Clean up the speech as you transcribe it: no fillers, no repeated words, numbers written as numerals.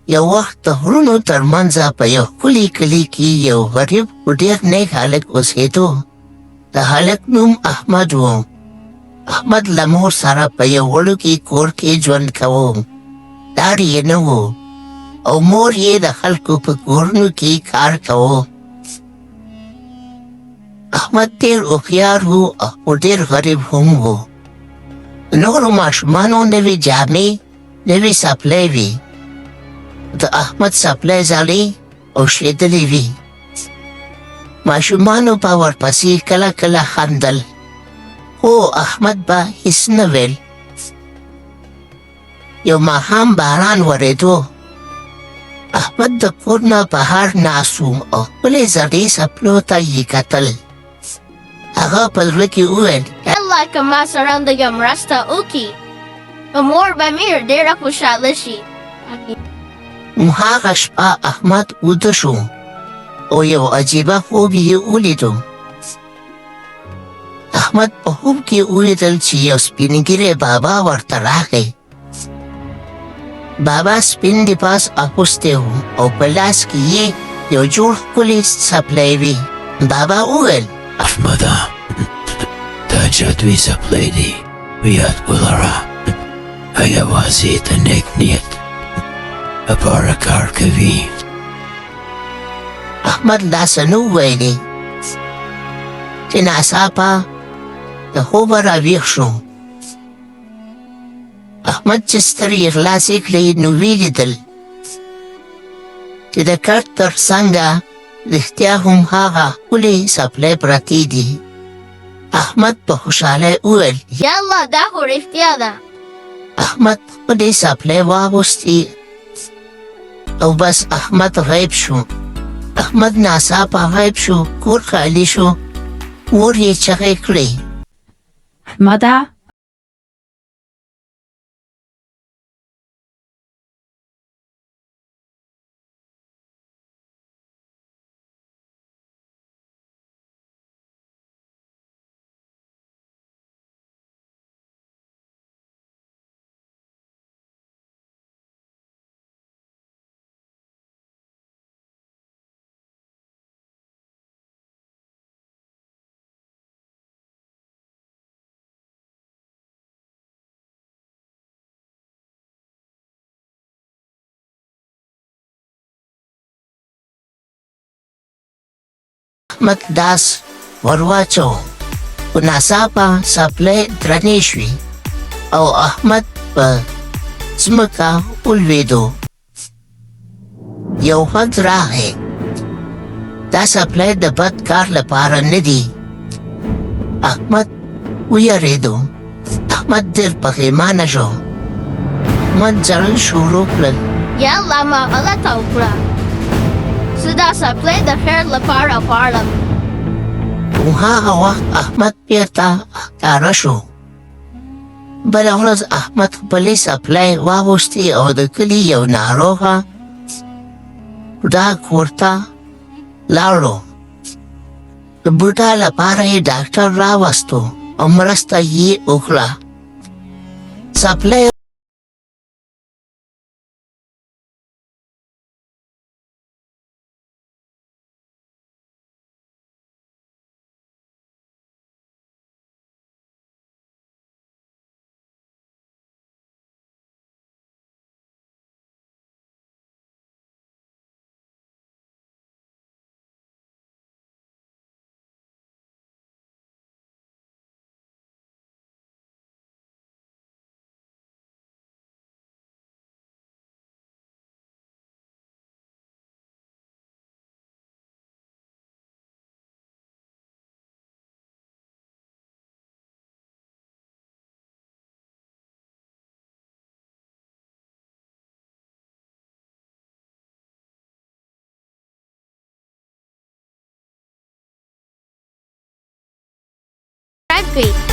یو وخت د غرونو ترمنځه په یو ښکلي کلي کې یو غریب خو ډېر نیک هلک اوسېدو. د هلک نوم احمد و. احمد له مور سره په یو وړوکي کور کې ژوند کوو. پلار یې نه و او مور یې د خلکو په کورونو کې کار کوو. احمد ډېر هوښیار و او ډېر غریب هم و. نورو ماشومانو نوې جامې نوې څپلۍ وې. د احمد څپلۍ زړې او شلېدلې وې. ماشومانو به ورپسې کله کله خندل، خو احمد به هېڅ نه ویل. یو ماښام باران ورېدو. احمد د کور نه بهر ناست و او خپلې زړې څپلو ته یې کتل. هغه په زړه کې وویل: یالله که ما سره رانده مرسته وکړي، په مور به مې ډېره خوشحاله شي. هغه شپه احمد ویده شو او یو عجیبه خوب یې ولیدو. احمد په خوب کې ولیدل چې یو سپین ږیری بابا ورته راغی. بابا سپین لباس اغوستی و او په لاس کې یې یو جوړ ښکلې څپلۍ وې. بابا وویل: احمده، دا جادوي څپلۍ دی، په یاد ولره، یوازې د نیک نیت لپاره کار کوي. احمد داسې نه وویلې چې ناڅاپه د خوبه راویښ شو. احمد چې سترګې خلاصې کړې نو ولیدل چې د کټ تر څنګه رښتیا هم هغه ښکلې څپلۍ پرتې دي. احمد په خوشحالۍ وویل: یالله دا خو رښتیا ده. احمد خپلې څپلۍ واغوستې او بس احمد غیب شو. احمد ناڅاپه غیب شو، کور خالي شو. مور یې چغې کړې: احمده! احمد لاس ور واچو، په ناڅاپه څپلۍ درنې شوې او احمد په ځمکه ولوېدو. یو غږ راغی: دا څپلۍ د بد کار لپاره نه دی. احمد ویرېدو. احمد ډېر پښیمانه شو. احمد ژړل شروع کړل: یالله ما غلطه وکړه، زه دا څپلۍ د خیر لپاره غواړم. خو هغه وخت احمد بېرته ښکاره شو. بله ورځ احمد خپلې څپلۍ واغوستې او د کلي یو ناروغه بوډا کور ته لاړو. د بوډا لپاره یې ډاکټر راوستو او مرسته یې وکړه. څپلۍ Subscribe کړئ.